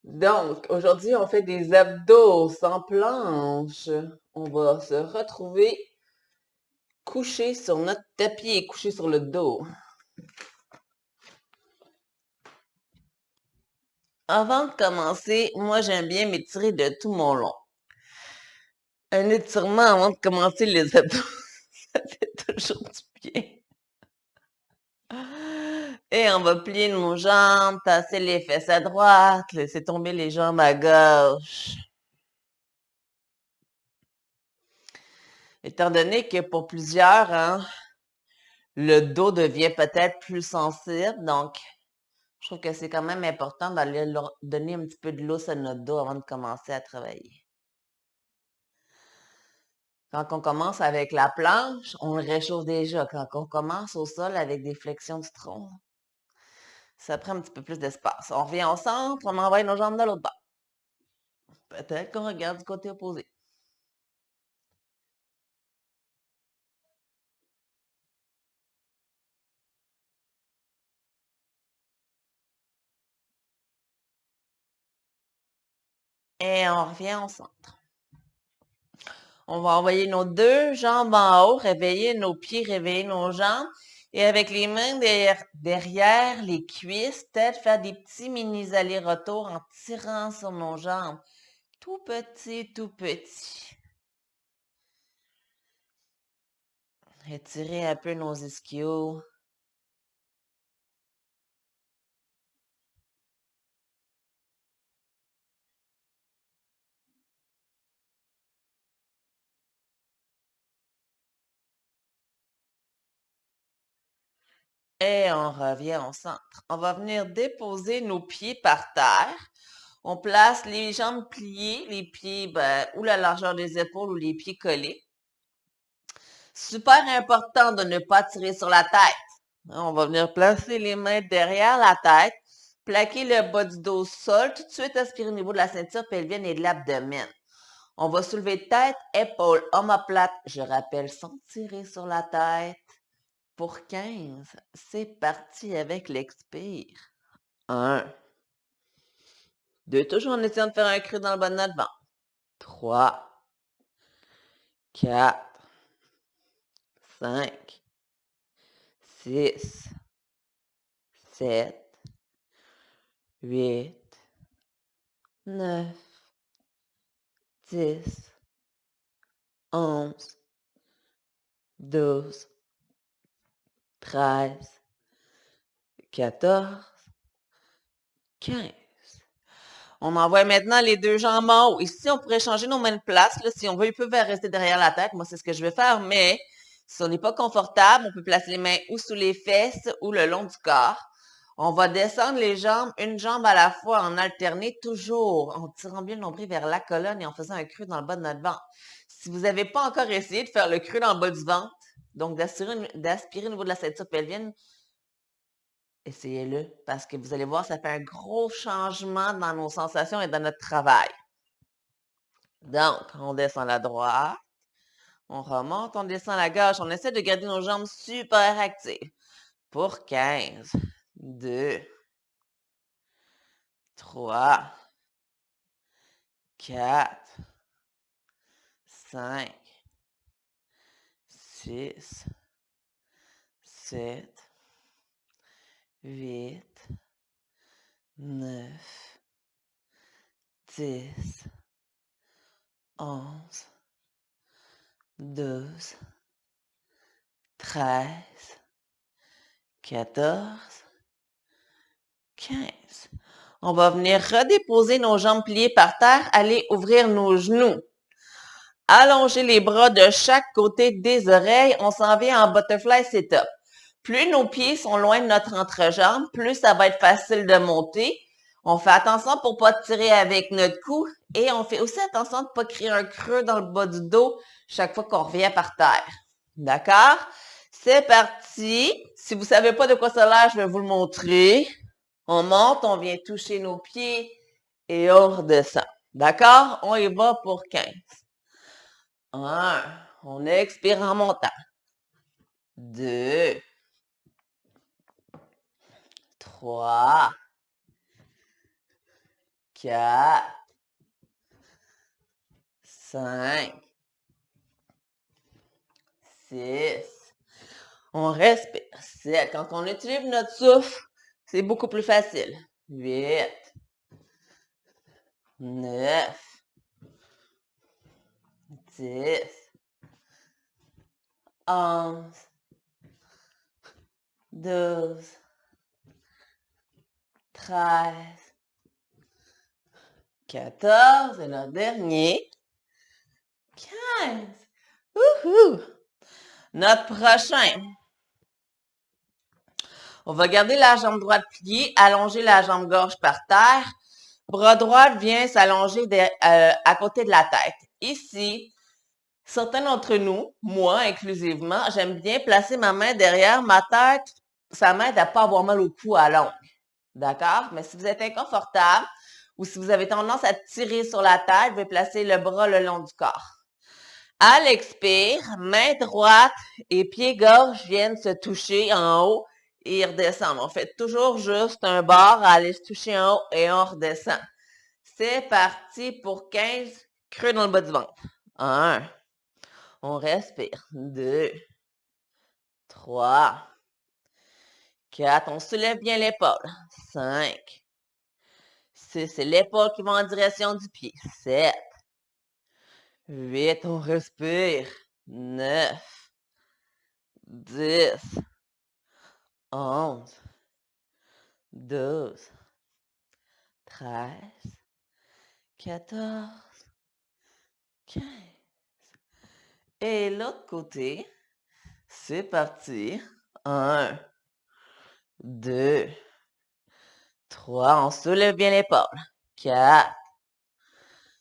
Donc, aujourd'hui, on fait des abdos sans planche. On va se retrouver couché sur notre tapis et couché sur le dos. Avant de commencer, moi, j'aime bien m'étirer de tout mon long. Un étirement avant de commencer les abdos, ça fait toujours du bien. Et on va plier nos jambes, tasser les fesses à droite, laisser tomber les jambes à gauche. Étant donné que pour plusieurs, hein, le dos devient peut-être plus sensible, donc je trouve que c'est quand même important d'aller donner un petit peu de lousse à notre dos avant de commencer à travailler. Quand on commence avec la planche, on le réchauffe déjà. Quand on commence au sol avec des flexions du tronc, ça prend un petit peu plus d'espace. On revient au centre, on envoie nos jambes de l'autre bord. Peut-être qu'on regarde du côté opposé. Et on revient au centre. On va envoyer nos deux jambes en haut, réveiller nos pieds, réveiller nos jambes. Et avec les mains derrière les cuisses, peut-être faire des petits mini allers-retours en tirant sur nos jambes. Tout petit, tout petit. Étirer un peu nos ischios. Et on revient au centre. On va venir déposer nos pieds par terre. On place les jambes pliées, les pieds ou la largeur des épaules ou les pieds collés. Super important de ne pas tirer sur la tête. On va venir placer les mains derrière la tête, plaquer le bas du dos au sol, tout de suite aspirer au niveau de la ceinture pelvienne et de l'abdomen. On va soulever tête, épaules, omoplate. Je rappelle, sans tirer sur la tête. Pour 15, c'est parti avec l'expire. 1, 2, toujours en essayant de faire un creux dans le bas de notre ventre. 3, 4, 5, 6, 7, 8, 9, 10, 11, 12, 13, 14, 15. On envoie maintenant les deux jambes en haut. Ici, on pourrait changer nos mains de place. Là, si on veut, ils peuvent rester derrière la tête. Moi, c'est ce que je vais faire. Mais si on n'est pas confortable, on peut placer les mains ou sous les fesses ou le long du corps. On va descendre les jambes, une jambe à la fois, en alterner, toujours en tirant bien le nombril vers la colonne et en faisant un creux dans le bas de notre ventre. Si vous n'avez pas encore essayé de faire le creux dans le bas du ventre, donc d'aspirer au niveau de la ceinture pelvienne, essayez-le parce que vous allez voir, ça fait un gros changement dans nos sensations et dans notre travail. Donc, on descend la droite, on remonte, on descend la gauche. On essaie de garder nos jambes super actives. Pour 15, 2, 3, 4, 5, 6, 7, 8, 9, 10, 11, 12, 13, 14, 15. On va venir redéposer nos jambes pliées par terre, aller ouvrir nos genoux. Allonger les bras de chaque côté des oreilles. On s'en vient en butterfly sit-up. Plus nos pieds sont loin de notre entrejambe, plus ça va être facile de monter. On fait attention pour pas tirer avec notre cou et on fait aussi attention de ne pas créer un creux dans le bas du dos chaque fois qu'on revient par terre. D'accord? C'est parti. Si vous savez pas de quoi ça a l'air, je vais vous le montrer. On monte, on vient toucher nos pieds et on redescend. D'accord? On y va pour 15. 1. On expire en montant. 2. 3. 4, 5, 6. On respire. 7. Quand on utilise notre souffle, c'est beaucoup plus facile. 8, 9, 10, 11, 12, 13, 14, et le dernier, 15. Wouhou! Notre prochain. On va garder la jambe droite pliée, allonger la jambe gauche par terre. Bras droit vient s'allonger à côté de la tête. Ici, certains d'entre nous, moi inclusivement, j'aime bien placer ma main derrière ma tête. Ça m'aide à ne pas avoir mal au cou à longue. D'accord? Mais si vous êtes inconfortable ou si vous avez tendance à tirer sur la tête, vous pouvez placer le bras le long du corps. À l'expire, main droite et pied gauche viennent se toucher en haut et redescendre. On fait toujours juste un bord à aller se toucher en haut et on redescend. C'est parti pour 15 creux dans le bas du ventre. 1. On respire. 2. 3. 4. On soulève bien l'épaule. 5. 6. C'est l'épaule qui va en direction du pied. 7. 8. On respire. 9. 10. 11. 12. 13. 14. 15. Et l'autre côté, c'est parti. 1, 2, 3. On soulève bien l'épaule. 4,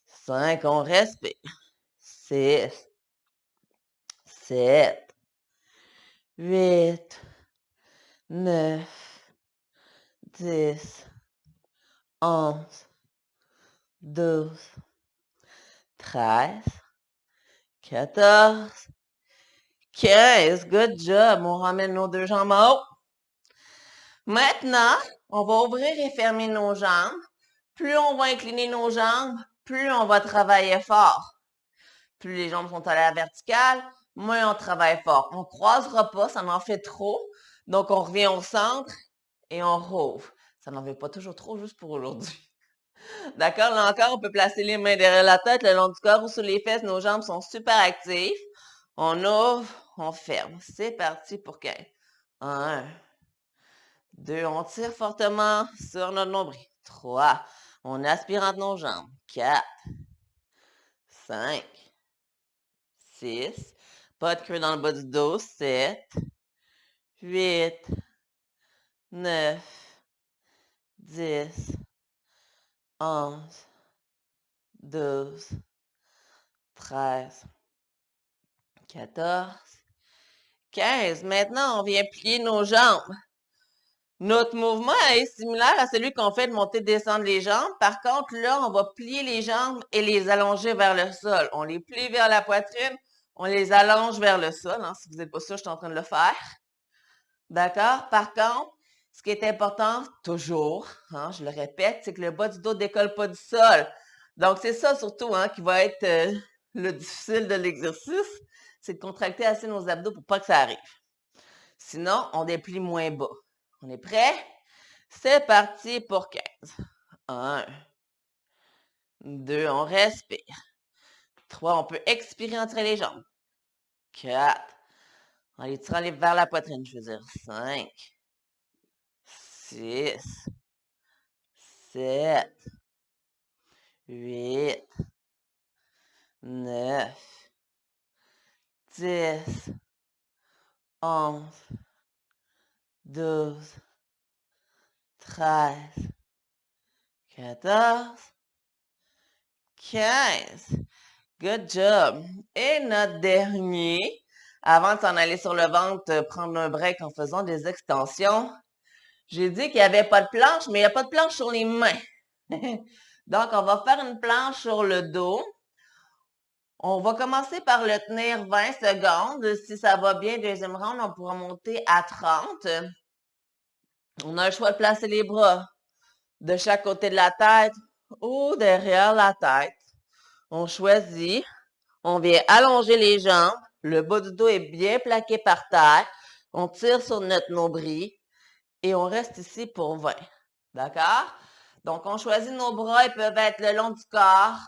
5. On respire. 6, 7, 8, 9, 10, 11, 12, 13, 14, 15. Good job. On ramène nos deux jambes en haut. Maintenant, on va ouvrir et fermer nos jambes. Plus on va incliner nos jambes, plus on va travailler fort. Plus les jambes sont à la verticale, moins on travaille fort. On ne croisera pas, ça en fait trop. Donc, on revient au centre et on rouvre. Ça n'en fait pas toujours trop juste pour aujourd'hui. D'accord? Là encore, on peut placer les mains derrière la tête, le long du corps ou sur les fesses. Nos jambes sont super actives. On ouvre, on ferme. C'est parti pour 15. 1, 2, on tire fortement sur notre nombril. 3, on aspire entre nos jambes. 4, 5, 6, pas de creux dans le bas du dos. 7, 8, 9, 10, 11, 12, 13, 14, 15. Maintenant, on vient plier nos jambes. Notre mouvement est similaire à celui qu'on fait de monter et descendre les jambes. Par contre, là, on va plier les jambes et les allonger vers le sol. On les plie vers la poitrine, on les allonge vers le sol. Hein. Si vous n'êtes pas sûr, je suis en train de le faire. D'accord? Par contre, ce qui est important, toujours, hein, je le répète, c'est que le bas du dos ne décolle pas du sol. Donc, c'est ça surtout hein, qui va être le difficile de l'exercice, c'est de contracter assez nos abdos pour pas que ça arrive. Sinon, on déplie moins bas. On est prêt? C'est parti pour 15. 1, 2, on respire. 3, on peut expirer entre les jambes. 4, en les tirant vers la poitrine, je veux dire. 5, 6, 7, 8, 9, 10, 11, 12, 13, 14, 15. Good job. Et notre dernier, avant de s'en aller sur le ventre, prendre un break en faisant des extensions, j'ai dit qu'il n'y avait pas de planche, mais il n'y a pas de planche sur les mains. Donc, on va faire une planche sur le dos. On va commencer par le tenir 20 secondes. Si ça va bien, deuxième round, on pourra monter à 30. On a le choix de placer les bras de chaque côté de la tête ou derrière la tête. On choisit. On vient allonger les jambes. Le bas du dos est bien plaqué par terre. On tire sur notre nombril et on reste ici pour 20. D'accord? Donc, on choisit nos bras. Ils peuvent être le long du corps,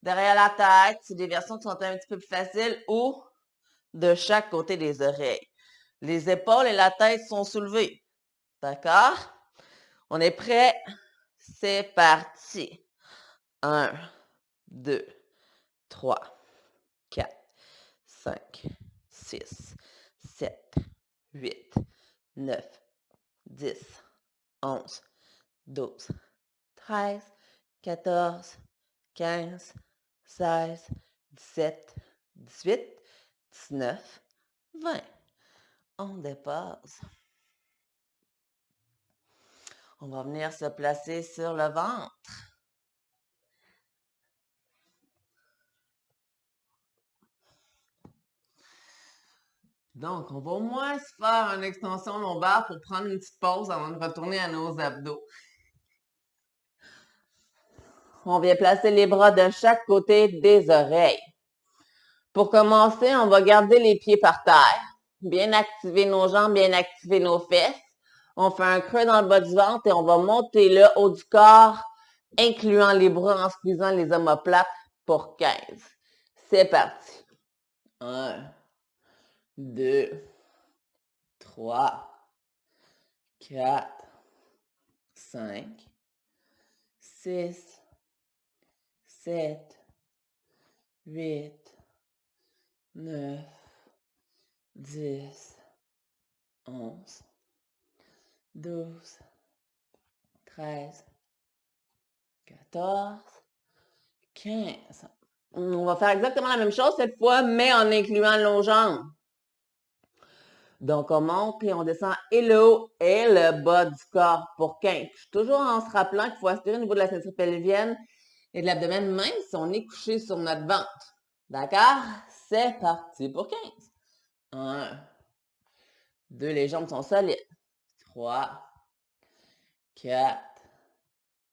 derrière la tête. C'est des versions qui sont un petit peu plus faciles ou de chaque côté des oreilles. Les épaules et la tête sont soulevées. D'accord? On est prêt? C'est parti. 1, 2, 3, 4, 5, 6, 7, 8, 9, 10, 11, 12, 13, 14, 15, 16, 17, 18, 19, 20. On dépasse. On va venir se placer sur le ventre. Donc, on va au moins se faire une extension lombaire pour prendre une petite pause avant de retourner à nos abdos. On vient placer les bras de chaque côté des oreilles. Pour commencer, on va garder les pieds par terre. Bien activer nos jambes, bien activer nos fesses. On fait un creux dans le bas du ventre et on va monter le haut du corps, incluant les bras en squeezant les omoplates pour 15. C'est parti. 1, 2, 3, 4, 5, 6, 7, 8, 9, 10, 11, 12, 13, 14, 15. On va faire exactement la même chose cette fois, mais en incluant nos jambes. Donc, on monte et on descend et le haut et le bas du corps pour 15. Toujours en se rappelant qu'il faut aspirer au niveau de la ceinture pelvienne et de l'abdomen, même si on est couché sur notre ventre. D'accord? C'est parti pour 15. 1, 2, les jambes sont solides. 3, 4,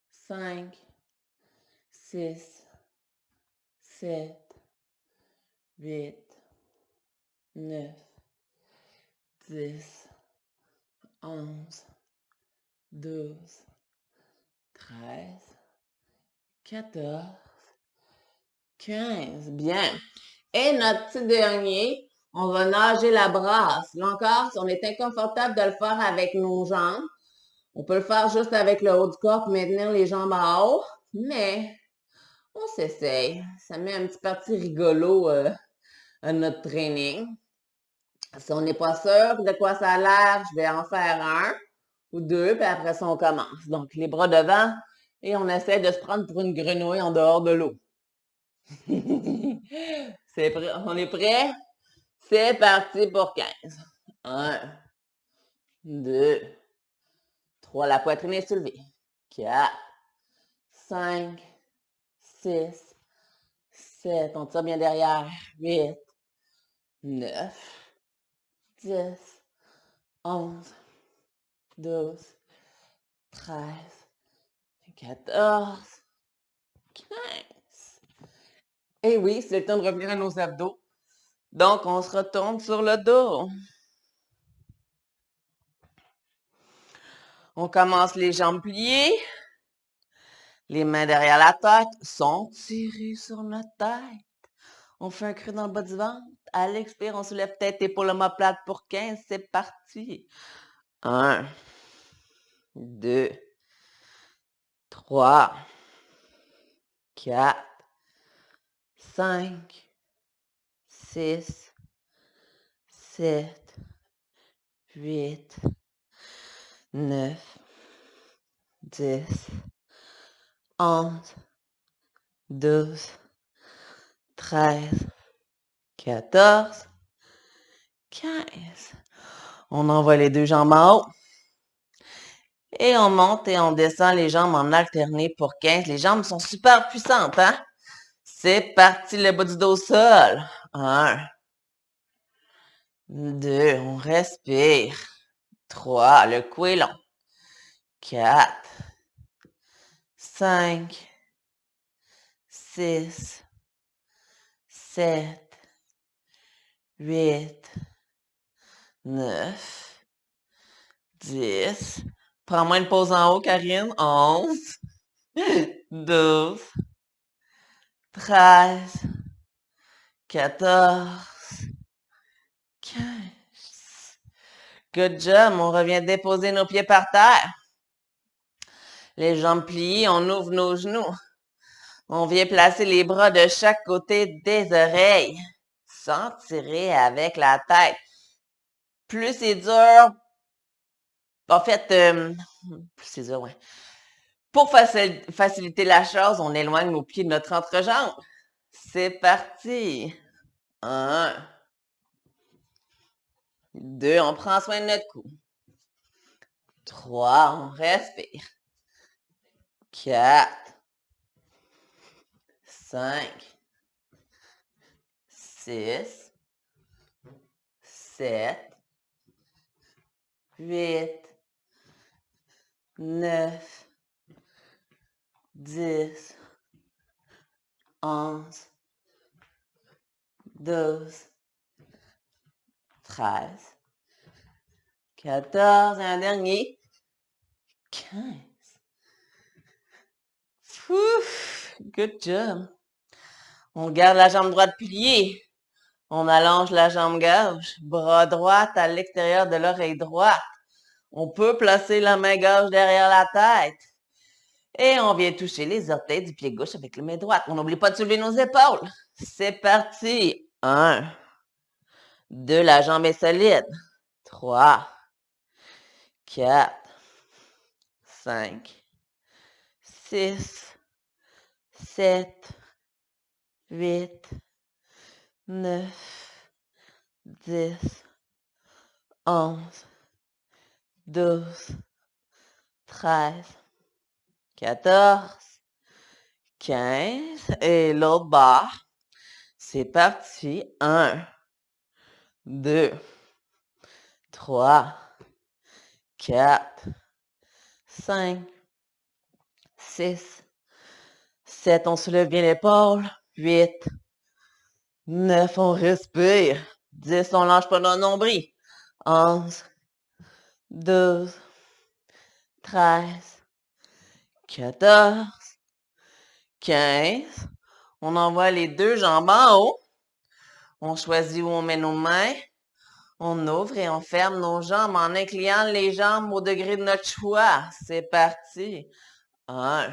5, 6, 7, 8, 9, 10, 11, 12, 13, 14, 15. Bien. Et notre petit dernier, on va nager la brasse. Là encore, si on est inconfortable de le faire avec nos jambes, on peut le faire juste avec le haut du corps pour maintenir les jambes en haut, mais on s'essaye. Ça met un petit parti rigolo à notre training. Si on n'est pas sûr de quoi ça a l'air, je vais en faire un ou deux, puis après ça, on commence. Donc, les bras devant et on essaie de se prendre pour une grenouille en dehors de l'eau. C'est prêt? On est prêt? C'est parti pour 15. 1, 2, 3. La poitrine est soulevée. 4, 5, 6, 7. On tire bien derrière. 8, 9, 10, 11, 12, 13, 14, 15. Et oui, c'est le temps de revenir à nos abdos. Donc, on se retourne sur le dos. On commence les jambes pliées. Les mains derrière la tête sont tirées sur notre tête. On fait un creux dans le bas du ventre. À l'expire, on soulève tête, épaule, omoplate pour 15. C'est parti. 1, 2, 3, 4, 5, 6, 7, 8, 9, 10, 11, 12, 13, 14, 15. On envoie les deux jambes en haut. Et on monte et on descend les jambes en alterné pour 15. Les jambes sont super puissantes, hein? C'est parti, le bas du dos au sol. 1, 2, on respire. 3, le cou est long. 4, 5, 6, 7, 8, 9, 10. Prends-moi une pause en haut, Karine. 11, 12, 13, 14, 15. Good job. On revient déposer nos pieds par terre. Les jambes pliées, on ouvre nos genoux. On vient placer les bras de chaque côté des oreilles, sans tirer avec la tête. Plus c'est dur, en fait, plus c'est dur, ouais. Pour faciliter la chose, on éloigne nos pieds de notre entrejambe. C'est parti. 1, 2, on prend soin de notre cou. 3, on respire. 4, 5, 6, 7, 8, 9, 10, 11, 12, 13, 14, et un dernier, 15. Ouf, good job. On garde la jambe droite pliée. On allonge la jambe gauche, bras droit à l'extérieur de l'oreille droite. On peut placer la main gauche derrière la tête. Et on vient toucher les orteils du pied gauche avec la main droite. On n'oublie pas de soulever nos épaules. C'est parti. 1, 2, la jambe est solide. 3, 4, 5, 6, 7, 8, 9, 10, 11, 12, 13, 14, 15. Et l'autre barre. C'est parti. 1, 2, 3, 4, 5, 6, 7, on soulève bien l'épaule. 8, 9, on respire. 10, on lâche pas notre nombril. 11, 12, 13, 14, 15. On envoie les deux jambes en haut. On choisit où on met nos mains. On ouvre et on ferme nos jambes en inclinant les jambes au degré de notre choix. C'est parti. 1,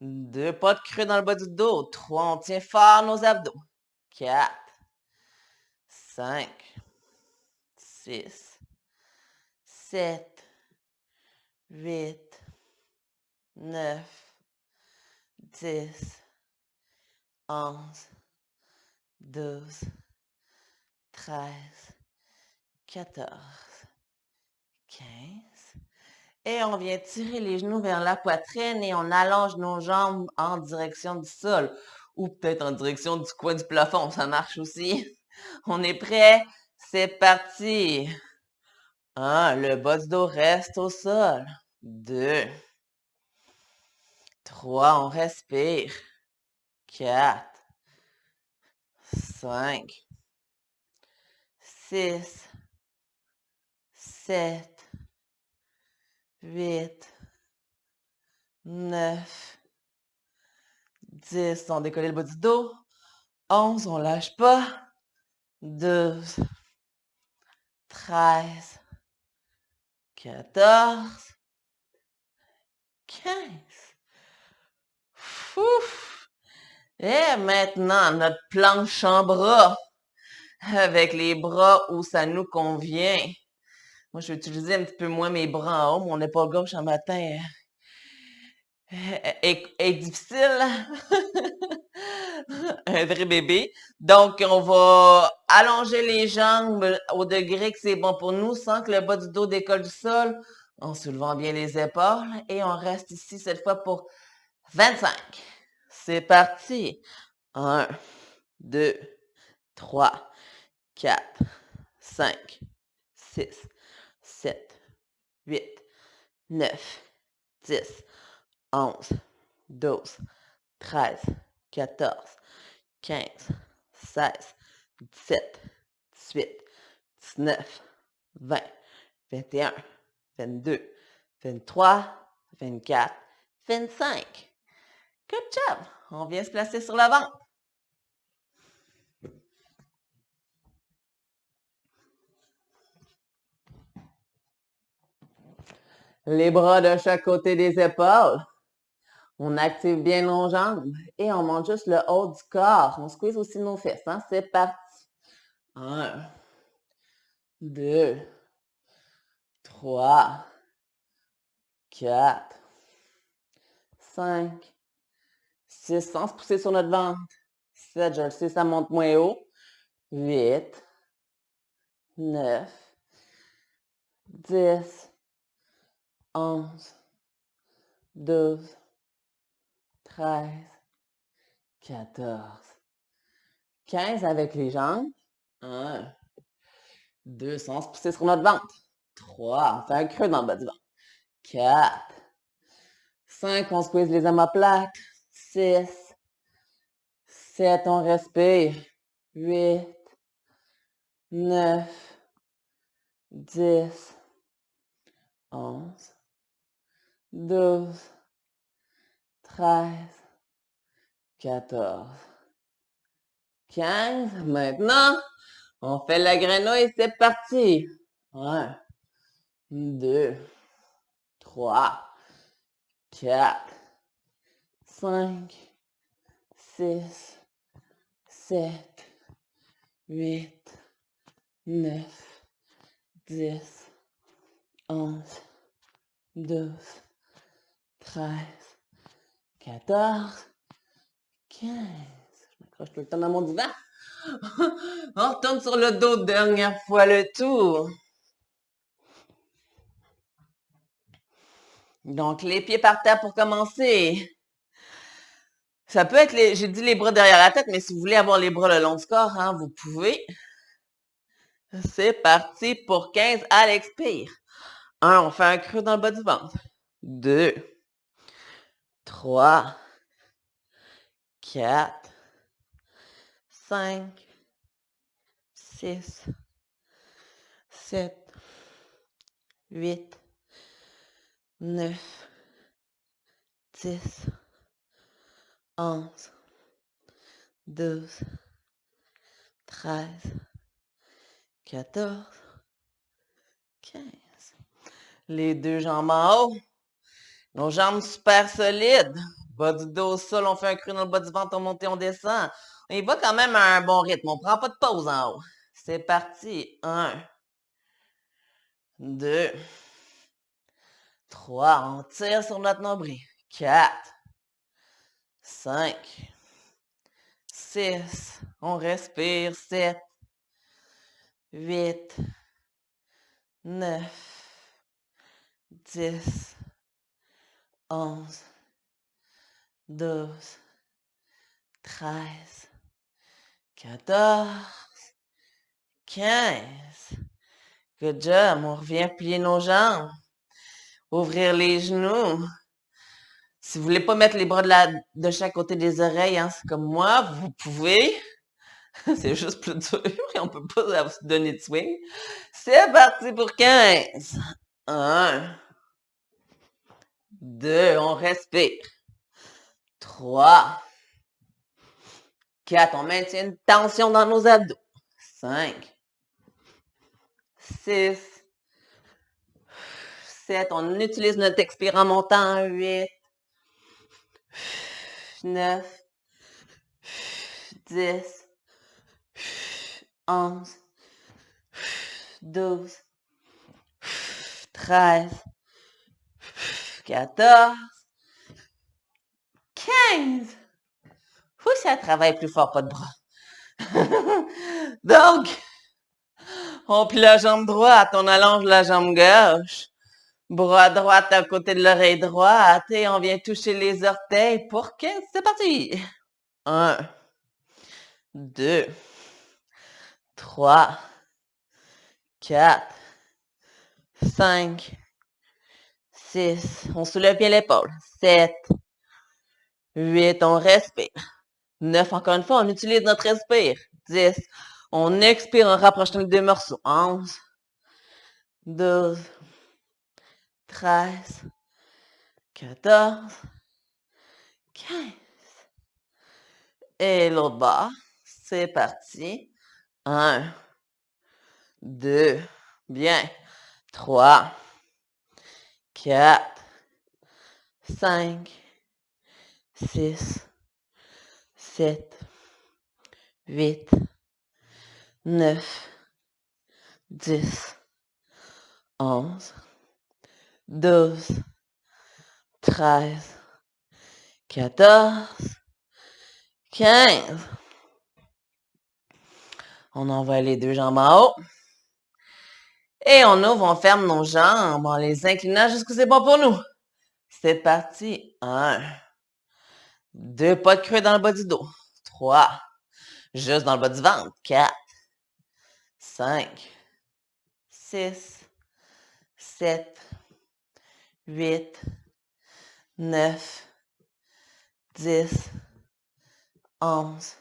2, pas de creux dans le bas du dos. 3, on tient fort nos abdos. 4, 5, 6, 7, 8, 9, 10, 11, 12, 13, 14, 15. Et on vient tirer les genoux vers la poitrine et on allonge nos jambes en direction du sol. Ou peut-être en direction du coin du plafond, ça marche aussi. On est prêt? C'est parti! 1, le bas du dos reste au sol. 2, 3, on respire. 4, 5, 6, 7, 8, 9, 10, on décolle le bas du dos. 11, on lâche pas. 12, 13, 14, 15. Ouf! Et maintenant, notre planche en bras, avec les bras où ça nous convient. Moi, je vais utiliser un petit peu moins mes bras en haut. Mon épaule gauche en matin est difficile. Un vrai bébé. Donc, on va allonger les jambes au degré que c'est bon pour nous sans que le bas du dos décolle du sol, en soulevant bien les épaules. Et on reste ici cette fois pour 25. C'est parti. 1, 2, 3, 4, 5, 6, 7, 8, 9, 10, 11, 12, 13, 14, 15, 16, 17, 18, 19, 20, 21, 22, 23, 24, 25. Good job! On vient se placer sur le ventre. Les bras de chaque côté des épaules. On active bien nos jambes et on monte juste le haut du corps. On squeeze aussi nos fesses. Hein? C'est parti. 1, 2, 3, 4, 5, 6, sans se pousser sur notre ventre. 7, je le sais, ça monte moins haut. 8, 9, 10, 11, 12, 13, 14, 15 avec les jambes. 1, 2, sans se pousser sur notre ventre. 3, on fait un creux dans le bas du ventre. 4, 5, on squeeze les omoplates. 6, 7, on respire. 8, 9, 10, 11, 12, 13, 14, 15. Maintenant, on fait la grenouille, c'est parti. 1, 2, 3, 4, 5, 6, 7, 8, 9, 10, 11, 12, 13, 14, 15. Je m'accroche tout le temps dans mon divan. On retourne sur le dos, dernière fois le tour. Donc, les pieds par terre pour commencer. Ça peut être j'ai dit les bras derrière la tête, mais si vous voulez avoir les bras le long du corps, hein, vous pouvez. C'est parti pour 15 à l'expire. 1, on fait un creux dans le bas du ventre. 2, 3, 4, 5, 6, 7, 8, 9, 10, 11, 12, 13, 14, 15. Les deux jambes en haut. Nos jambes super solides. Bas du dos au sol, on fait un creux dans le bas du ventre, on monte et on descend. On y va quand même à un bon rythme. On prend pas de pause en haut. C'est parti. 1, 2, 3. On tire sur notre nombril. 4, 5, 6. On respire. 7, 8, 9, 10, 11, 12, 13, 14, 15. Good job. On revient plier nos jambes. Ouvrir les genoux. Si vous voulez pas mettre les bras de chaque côté des oreilles, hein, c'est comme moi, vous pouvez. C'est juste plus dur et on peut pas se donner de swing. C'est parti pour 15. 1, 2, on respire. 3, 4, on maintient une tension dans nos abdos. 5, 6, 7, on utilise notre expire en montant. 8, 9, 10, 11, 12, 13, 14, 15. Ouh, ça travaille plus fort, pas de bras. Donc, on plie la jambe droite, on allonge la jambe gauche. Bras droit à côté de l'oreille droite et on vient toucher les orteils pour 15. C'est parti! 1, 2, 3, 4, 5, 6. On soulève bien l'épaule. 7, 8, on respire. 9, encore une fois, on utilise notre respire. 10. On expire, on rapproche les deux morceaux. 11, 12, 13, 14, 15. Et l'autre bord. C'est parti. 1, 2, bien. 3, 4, 5, 6, 7, 8, 9, 10, 11, 12, 13, 14, 15. On envoie les deux jambes en haut. Et on ouvre, on ferme nos jambes en les inclinant jusqu'où c'est bon pour nous. C'est parti. 1, 2, pas de creux dans le bas du dos. 3, juste dans le bas du ventre. 4, 5, 6, 7, 8, 9, 10, 11,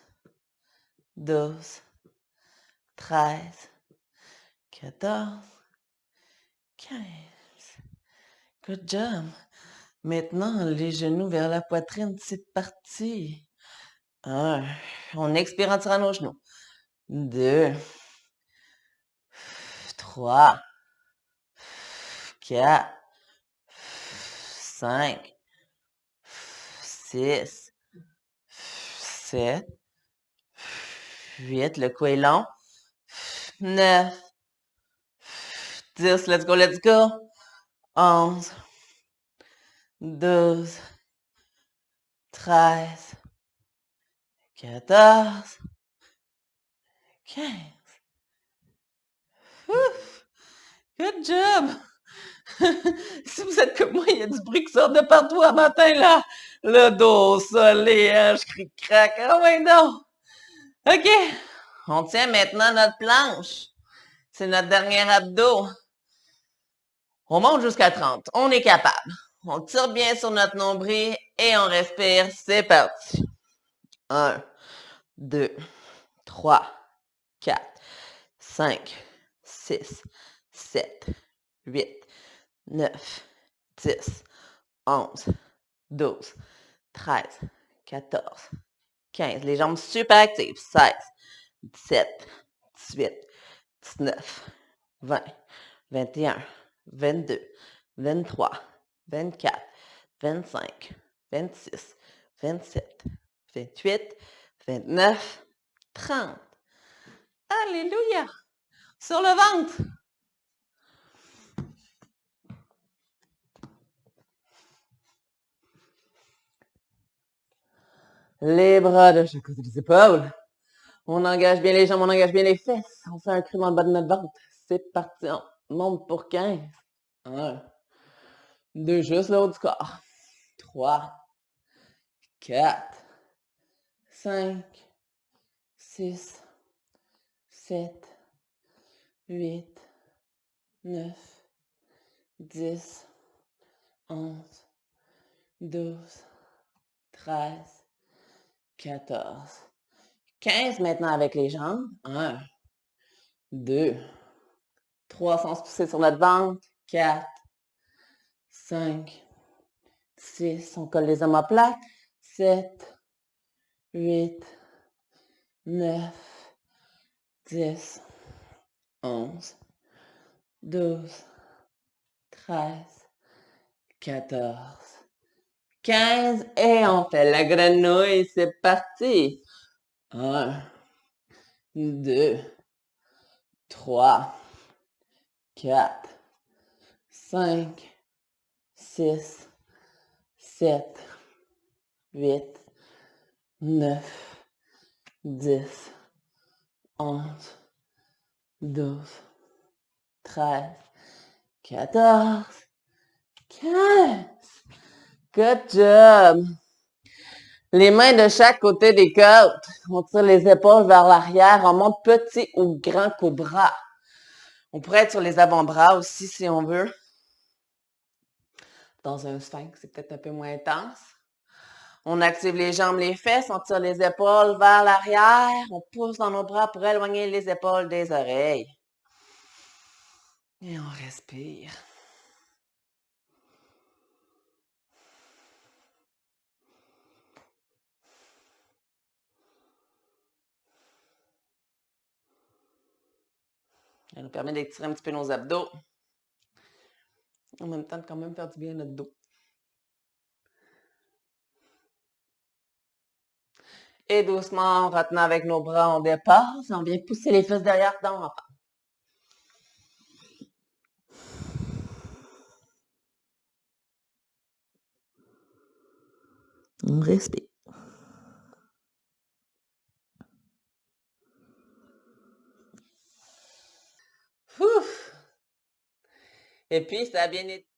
12, 13, 14, 15. Good job. Maintenant, les genoux vers la poitrine, c'est parti. 1, on expire en tirant nos genoux. 2, 3, 4, 5, 6, 7, 8, le cou est long. 9, 10, let's go. 11, 12, 13, 14, 15. Ouf! Good job! Si vous êtes comme moi, il y a du bruit qui sort de partout à matin, là. Le dos, ça, les hanches, cric-crac. Ah ouais, non! OK. On tient maintenant notre planche. C'est notre dernier abdo. On monte jusqu'à 30. On est capable. On tire bien sur notre nombril et on respire. C'est parti. 1, 2, 3, 4, 5, 6, 7, 8, 9, 10, 11, 12, 13, 14, 15. Les jambes super actives. 16, 17, 18, 19, 20, 21, 22, 23, 24, 25, 26, 27, 28, 29, 30. Alléluia! Sur le ventre. Les bras de chaque côté des épaules. On engage bien les jambes, on engage bien les fesses. On fait un cru dans le bas de notre ventre. C'est parti, on monte pour 15. 1, 2, juste le haut du corps. 3, 4, 5, 6, 7, 8, 9, 10, 11, 12, 13, 14, 15 maintenant avec les jambes. 1, 2, 3 sans se pousser sur notre ventre. 4, 5, 6, on colle les omoplates. 7, 8, 9, 10, 11, 12, 13, 14, 15 et on fait la grenouille, c'est parti. 1, 2, 3, 4, 5, 6, 7, 8, 9, 10, 11, 12, 13, 14, 15. Good job! Les mains de chaque côté des côtes. On tire les épaules vers l'arrière. On monte petit ou grand cobra. On pourrait être sur les avant-bras aussi si on veut. Dans un sphinx, c'est peut-être un peu moins intense. On active les jambes, les fesses, on tire les épaules vers l'arrière, on pousse dans nos bras pour éloigner les épaules des oreilles. Et on respire. Ça nous permet d'étirer un petit peu nos abdos. En même temps de quand même faire du bien à notre dos. Et doucement, en retenant avec nos bras, on dépasse. On vient pousser les fesses derrière dans l'enfant. On respire. Ouf! Et puis, ça a bien été.